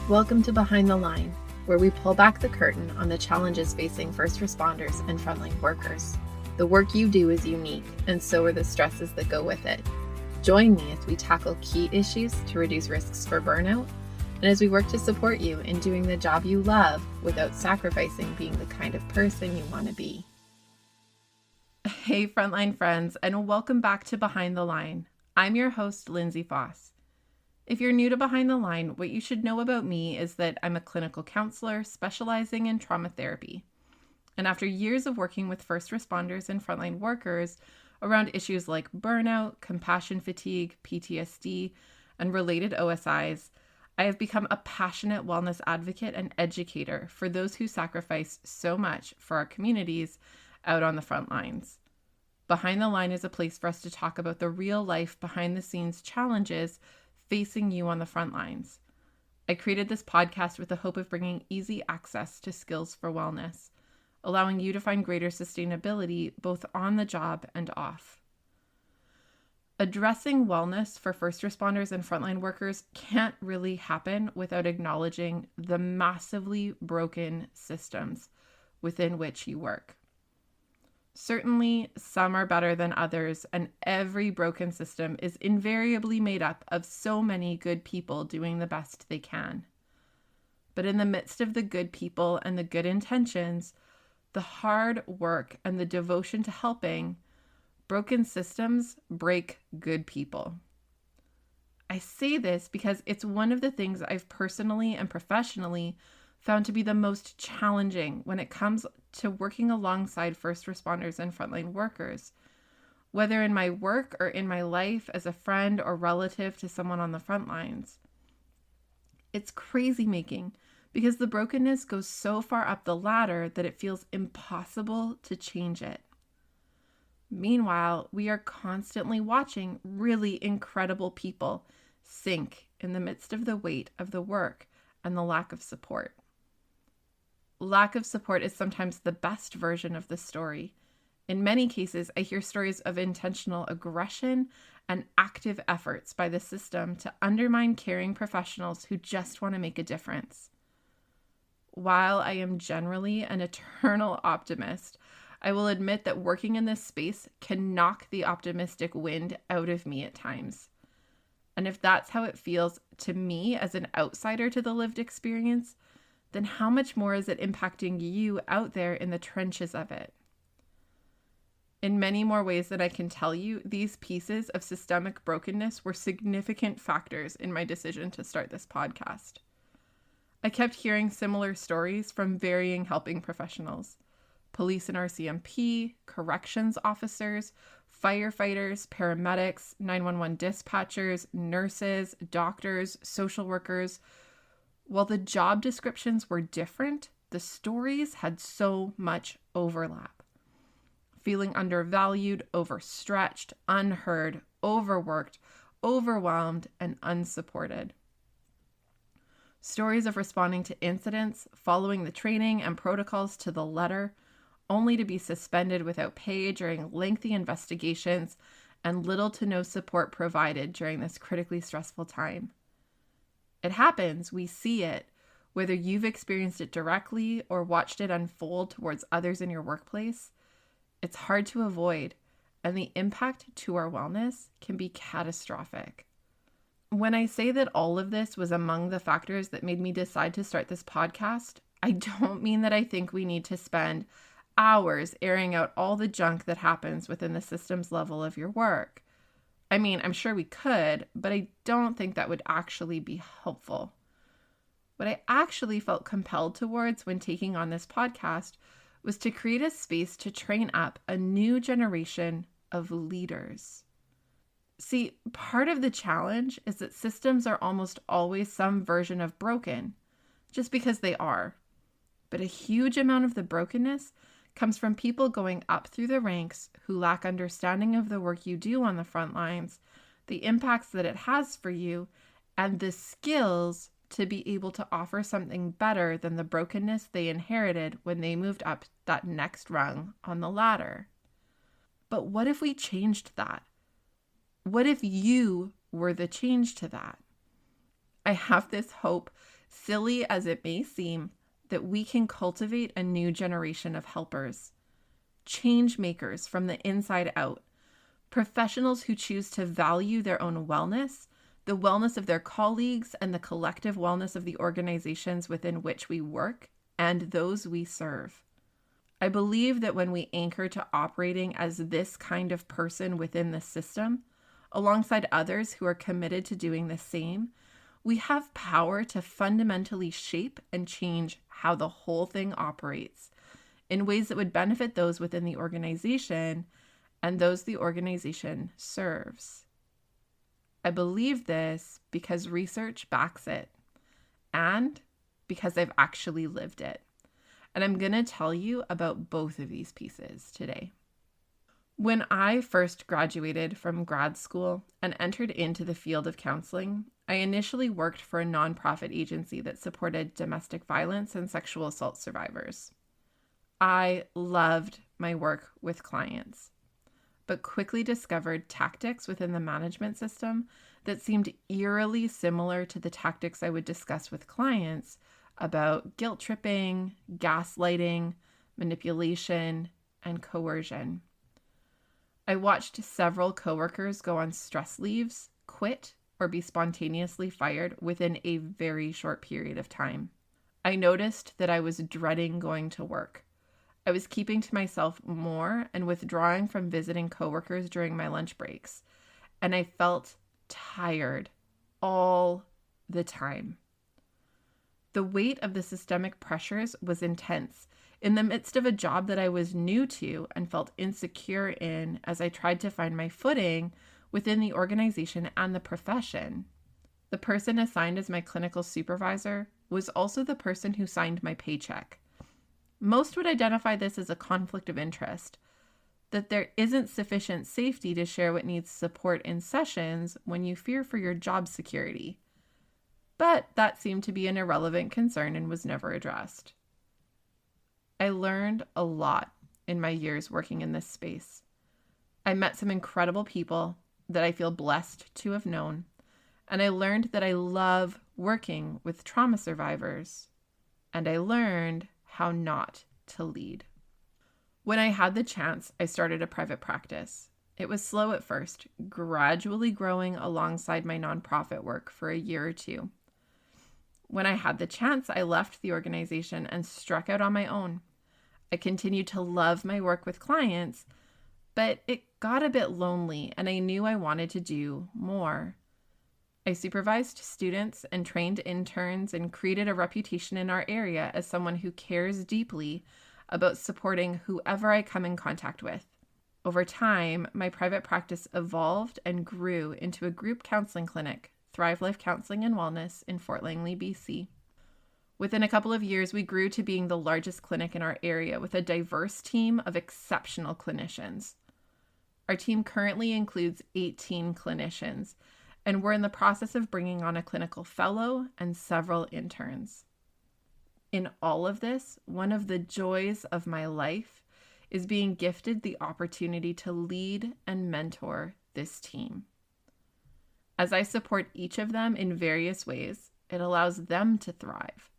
Welcome to Behind the Line, where we pull back the curtain on the challenges facing first responders and frontline workers. The work you do is unique, and so are the stresses that go with it. Join me as we tackle key issues to reduce risks for burnout, and as we work to support you in doing the job you love without sacrificing being the kind of person you want to be. Hey, frontline friends, and welcome back to Behind the Line. I'm your host, Lindsay Faas. If you're new to Behind the Line, what you should know about me is that I'm a clinical counselor specializing in trauma therapy. And after years of working with first responders and frontline workers around issues like burnout, compassion fatigue, PTSD, and related OSIs, I have become a passionate wellness advocate and educator for those who sacrifice so much for our communities out on the front lines. Behind the Line is a place for us to talk about the real life behind the scenes challenges facing you on the front lines. I created this podcast with the hope of bringing easy access to skills for wellness, allowing you to find greater sustainability both on the job and off. Addressing wellness for first responders and frontline workers can't really happen without acknowledging the massively broken systems within which you work. Certainly, some are better than others, and every broken system is invariably made up of so many good people doing the best they can. But in the midst of the good people and the good intentions, the hard work and the devotion to helping, broken systems break good people. I say this because it's one of the things I've personally and professionally found to be the most challenging when it comes to working alongside first responders and frontline workers, whether in my work or in my life as a friend or relative to someone on the front lines. It's crazy making because the brokenness goes so far up the ladder that it feels impossible to change it. Meanwhile, we are constantly watching really incredible people sink in the midst of the weight of the work and the lack of support. Lack of support is sometimes the best version of the story. In many cases, I hear stories of intentional aggression and active efforts by the system to undermine caring professionals who just want to make a difference. While I am generally an eternal optimist, I will admit that working in this space can knock the optimistic wind out of me at times. And if that's how it feels to me as an outsider to the lived experience, then how much more is it impacting you out there in the trenches of it? In many more ways than I can tell you, these pieces of systemic brokenness were significant factors in my decision to start this podcast. I kept hearing similar stories from varying helping professionals: police and RCMP, corrections officers, firefighters, paramedics, 911 dispatchers, nurses, doctors, social workers. While the job descriptions were different, the stories had so much overlap. Feeling undervalued, overstretched, unheard, overworked, overwhelmed, and unsupported. Stories of responding to incidents, following the training and protocols to the letter, only to be suspended without pay during lengthy investigations, and little to no support provided during this critically stressful time. It happens, we see it, whether you've experienced it directly or watched it unfold towards others in your workplace. It's hard to avoid, and the impact to our wellness can be catastrophic. When I say that all of this was among the factors that made me decide to start this podcast, I don't mean that I think we need to spend hours airing out all the junk that happens within the systems level of your work. I mean, I'm sure we could, but I don't think that would actually be helpful. What I actually felt compelled towards when taking on this podcast was to create a space to train up a new generation of leaders. See, part of the challenge is that systems are almost always some version of broken, just because they are. But a huge amount of the brokenness comes from people going up through the ranks who lack understanding of the work you do on the front lines, the impacts that it has for you, and the skills to be able to offer something better than the brokenness they inherited when they moved up that next rung on the ladder. But what if we changed that? What if you were the change to that? I have this hope silly as it may seem, that we can cultivate a new generation of helpers, change makers from the inside out, professionals who choose to value their own wellness, the wellness of their colleagues, and the collective wellness of the organizations within which we work and those we serve. I believe that when we anchor to operating as this kind of person within the system, alongside others who are committed to doing the same, we have power to fundamentally shape and change how the whole thing operates in ways that would benefit those within the organization and those the organization serves. I believe this because research backs it and because I've actually lived it. And I'm going to tell you about both of these pieces today. When I first graduated from grad school and entered into the field of counseling, I initially worked for a nonprofit agency that supported domestic violence and sexual assault survivors. I loved my work with clients, but quickly discovered tactics within the management system that seemed eerily similar to the tactics I would discuss with clients about guilt tripping, gaslighting, manipulation, and coercion. I watched several coworkers go on stress leaves, quit, or be spontaneously fired within a very short period of time. I noticed that I was dreading going to work. I was keeping to myself more and withdrawing from visiting coworkers during my lunch breaks, and I felt tired all the time. The weight of the systemic pressures was intense in the midst of a job that I was new to and felt insecure in as I tried to find my footing within the organization and the profession. The person assigned as my clinical supervisor was also the person who signed my paycheck. Most would identify this as a conflict of interest, that there isn't sufficient safety to share what needs support in sessions when you fear for your job security. But that seemed to be an irrelevant concern and was never addressed. I learned a lot in my years working in this space. I met some incredible people that I feel blessed to have known, and I learned that I love working with trauma survivors, and I learned how not to lead. When I had the chance, I started a private practice. It was slow at first, gradually growing alongside my nonprofit work for a year or two. When I had the chance, I left the organization and struck out on my own. I continued to love my work with clients, but it got a bit lonely and I knew I wanted to do more. I supervised students and trained interns and created a reputation in our area as someone who cares deeply about supporting whoever I come in contact with. Over time, my private practice evolved and grew into a group counseling clinic, Thrive Life Counseling and Wellness in Fort Langley, BC. Within a couple of years, we grew to being the largest clinic in our area with a diverse team of exceptional clinicians. Our team currently includes 18 clinicians, and we're in the process of bringing on a clinical fellow and several interns. In all of this, one of the joys of my life is being gifted the opportunity to lead and mentor this team. As I support each of them in various ways, it allows them to thrive,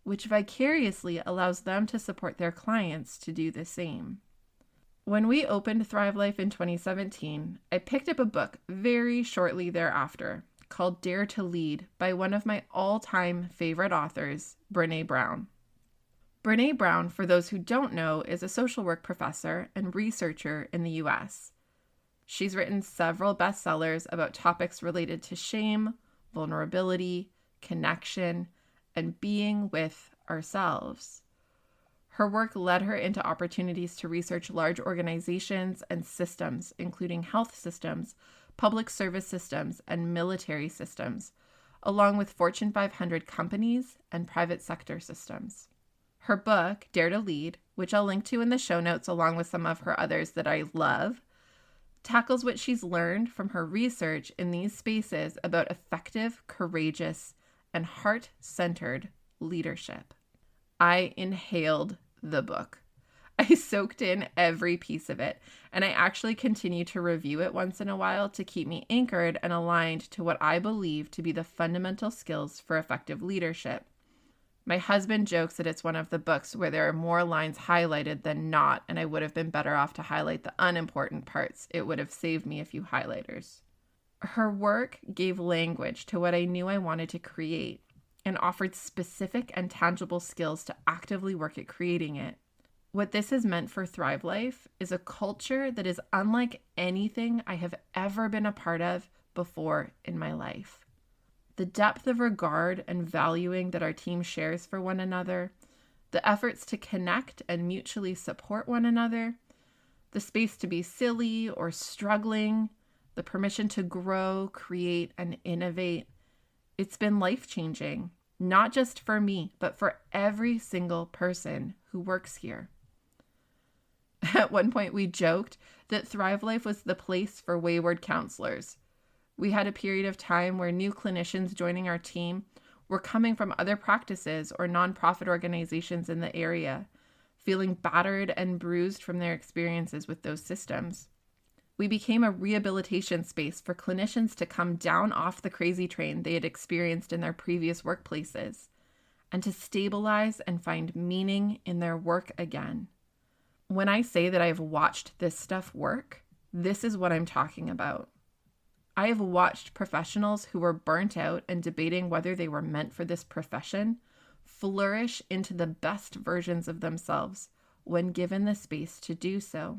which vicariously allows them to support their clients to do the same. When we opened Thrive Life in 2017, I picked up a book very shortly thereafter called Dare to Lead by one of my all-time favorite authors, Brené Brown. Brené Brown, for those who don't know, is a social work professor and researcher in the US. She's written several bestsellers about topics related to shame, vulnerability, connection, and being with ourselves. Her work led her into opportunities to research large organizations and systems, including health systems, public service systems, and military systems, along with Fortune 500 companies and private sector systems. Her book, Dare to Lead, which I'll link to in the show notes along with some of her others that I love, tackles what she's learned from her research in these spaces about effective, courageous, and heart-centered leadership. I inhaled the book. I soaked in every piece of it, and I actually continue to review it once in a while to keep me anchored and aligned to what I believe to be the fundamental skills for effective leadership. My husband jokes that it's one of the books where there are more lines highlighted than not, and I would have been better off to highlight the unimportant parts. It would have saved me a few highlighters. Her work gave language to what I knew I wanted to create and offered specific and tangible skills to actively work at creating it. What this has meant for Thrive Life is a culture that is unlike anything I have ever been a part of before in my life. The depth of regard and valuing that our team shares for one another, the efforts to connect and mutually support one another, the space to be silly or struggling, the permission to grow, create, and innovate. It's been life-changing, not just for me, but for every single person who works here. At one point, we joked that Thrive Life was the place for wayward counselors. We had a period of time where new clinicians joining our team were coming from other practices or nonprofit organizations in the area, feeling battered and bruised from their experiences with those systems. We became a rehabilitation space for clinicians to come down off the crazy train they had experienced in their previous workplaces and to stabilize and find meaning in their work again. When I say that I've watched this stuff work, this is what I'm talking about. I have watched professionals who were burnt out and debating whether they were meant for this profession flourish into the best versions of themselves when given the space to do so.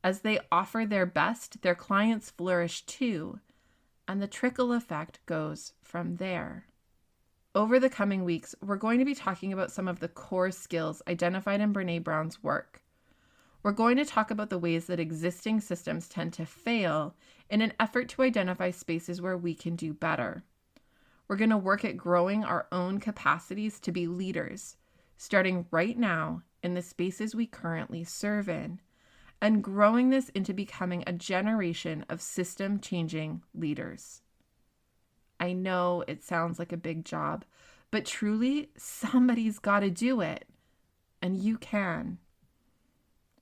As they offer their best, their clients flourish too, and the trickle effect goes from there. Over the coming weeks, we're going to be talking about some of the core skills identified in Brené Brown's work. We're going to talk about the ways that existing systems tend to fail in an effort to identify spaces where we can do better. We're going to work at growing our own capacities to be leaders, starting right now in the spaces we currently serve in, and growing this into becoming a generation of system-changing leaders. I know it sounds like a big job, but truly, somebody's got to do it, and you can.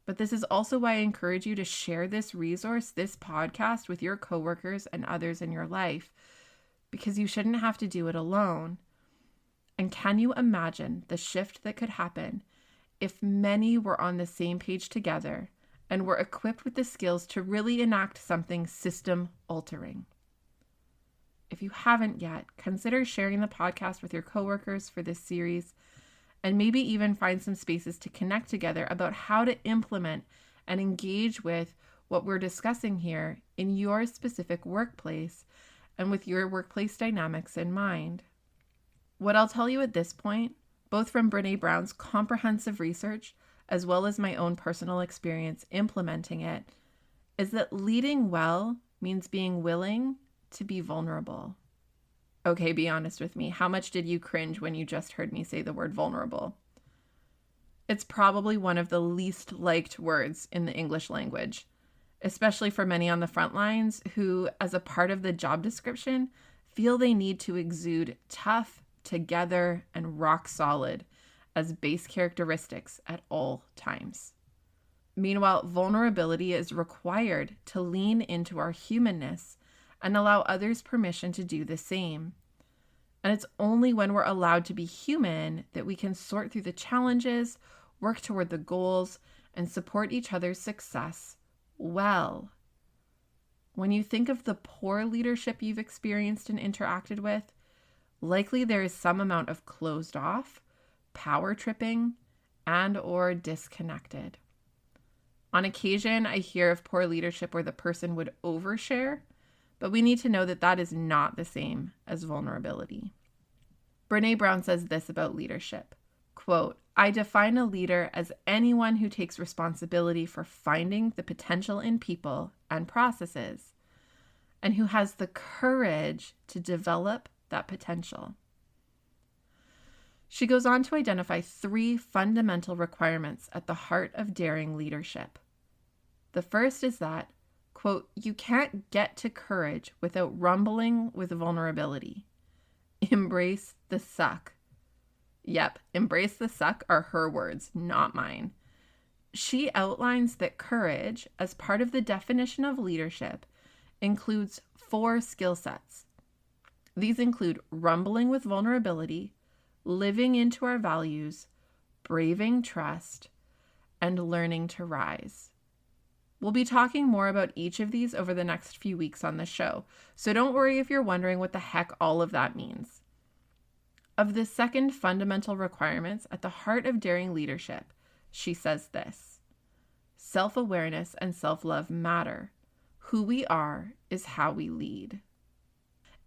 But this is also why I encourage you to share this resource, this podcast, with your coworkers and others in your life, because you shouldn't have to do it alone. And can you imagine the shift that could happen if many were on the same page together and were equipped with the skills to really enact something system-altering? If you haven't yet, consider sharing the podcast with your coworkers for this series, and maybe even find some spaces to connect together about how to implement and engage with what we're discussing here in your specific workplace and with your workplace dynamics in mind. What I'll tell you at this point, both from Brené Brown's comprehensive research as well as my own personal experience implementing it, is that leading well means being willing to be vulnerable. Okay, be honest with me. How much did you cringe when you just heard me say the word vulnerable? It's probably one of the least liked words in the English language, especially for many on the front lines who, as a part of the job description, feel they need to exude tough, together, and rock solid as base characteristics at all times. Meanwhile, vulnerability is required to lean into our humanness and allow others permission to do the same. And it's only when we're allowed to be human that we can sort through the challenges, work toward the goals, and support each other's success well. When you think of the poor leadership you've experienced and interacted with, likely there is some amount of closed off, power tripping, and/or disconnected. On occasion, I hear of poor leadership where the person would overshare, but we need to know that that is not the same as vulnerability. Brené Brown says this about leadership, quote, "I define a leader as anyone who takes responsibility for finding the potential in people and processes, and who has the courage to develop that potential." She goes on to identify 3 fundamental requirements at the heart of daring leadership. The first is that, quote, "You can't get to courage without rumbling with vulnerability. Embrace the suck." Yep, embrace the suck are her words, not mine. She outlines that courage, as part of the definition of leadership, includes 4 skill sets. These include rumbling with vulnerability, living into our values, braving trust, and learning to rise. We'll be talking more about each of these over the next few weeks on the show, so don't worry if you're wondering what the heck all of that means. Of the second fundamental requirements at the heart of daring leadership, she says this: self-awareness and self-love matter. Who we are is how we lead.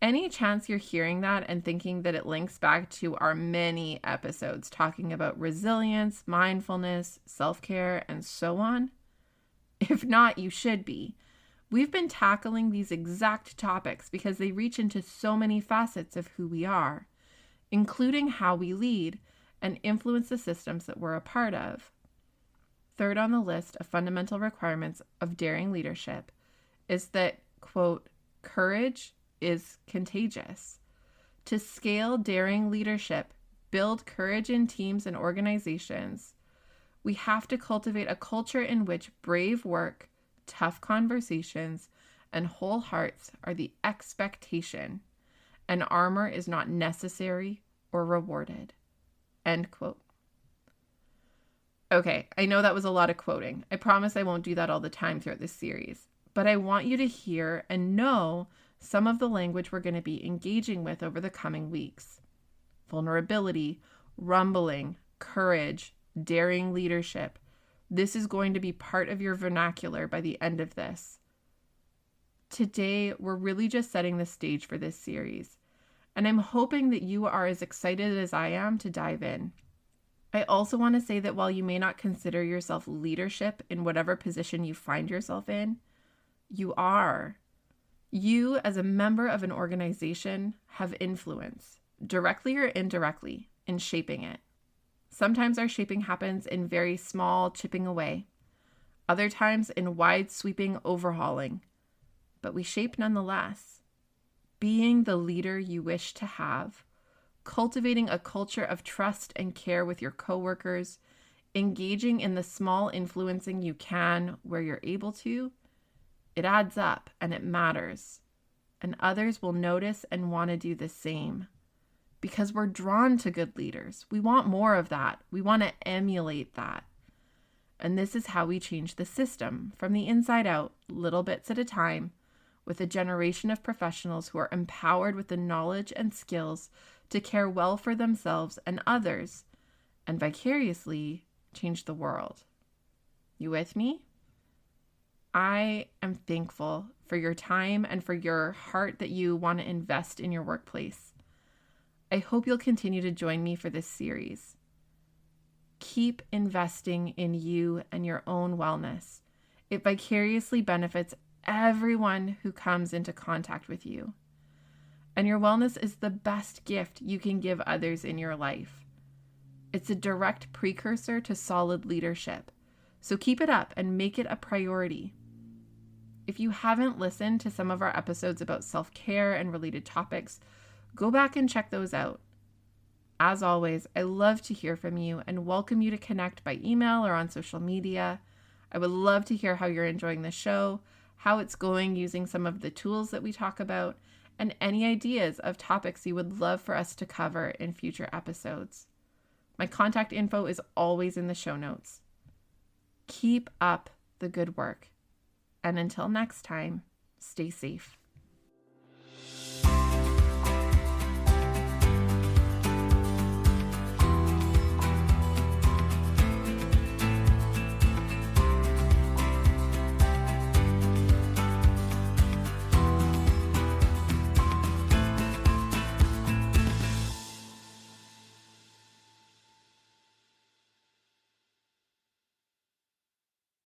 Any chance you're hearing that and thinking that it links back to our many episodes talking about resilience, mindfulness, self-care, and so on? If not, you should be. We've been tackling these exact topics because they reach into so many facets of who we are, including how we lead and influence the systems that we're a part of. Third on the list of fundamental requirements of daring leadership is that, quote, courage is contagious. To scale daring leadership, build courage in teams and organizations, we have to cultivate a culture in which brave work, tough conversations, and whole hearts are the expectation, and armor is not necessary or rewarded. End quote. Okay, I know that was a lot of quoting. I promise I won't do that all the time throughout this series, but I want you to hear and know some of the language we're going to be engaging with over the coming weeks. Vulnerability, rumbling, courage, daring leadership. This is going to be part of your vernacular by the end of this. Today, we're really just setting the stage for this series, and I'm hoping that you are as excited as I am to dive in. I also want to say that while you may not consider yourself leadership in whatever position you find yourself in, you are. You, as a member of an organization, have influence, directly or indirectly, in shaping it. Sometimes our shaping happens in very small chipping away, other times in wide sweeping overhauling, but we shape nonetheless. Being the leader you wish to have, cultivating a culture of trust and care with your coworkers, engaging in the small influencing you can where you're able to, it adds up and it matters. And others will notice and want to do the same. Because we're drawn to good leaders. We want more of that. We want to emulate that. And this is how we change the system from the inside out, little bits at a time, with a generation of professionals who are empowered with the knowledge and skills to care well for themselves and others, and vicariously change the world. You with me? I am thankful for your time and for your heart that you want to invest in your workplace. I hope you'll continue to join me for this series. Keep investing in you and your own wellness. It vicariously benefits everyone who comes into contact with you. And your wellness is the best gift you can give others in your life. It's a direct precursor to solid leadership. So keep it up and make it a priority. If you haven't listened to some of our episodes about self-care and related topics, go back and check those out. As always, I love to hear from you and welcome you to connect by email or on social media. I would love to hear how you're enjoying the show, how it's going using some of the tools that we talk about, and any ideas of topics you would love for us to cover in future episodes. My contact info is always in the show notes. Keep up the good work. And until next time, stay safe.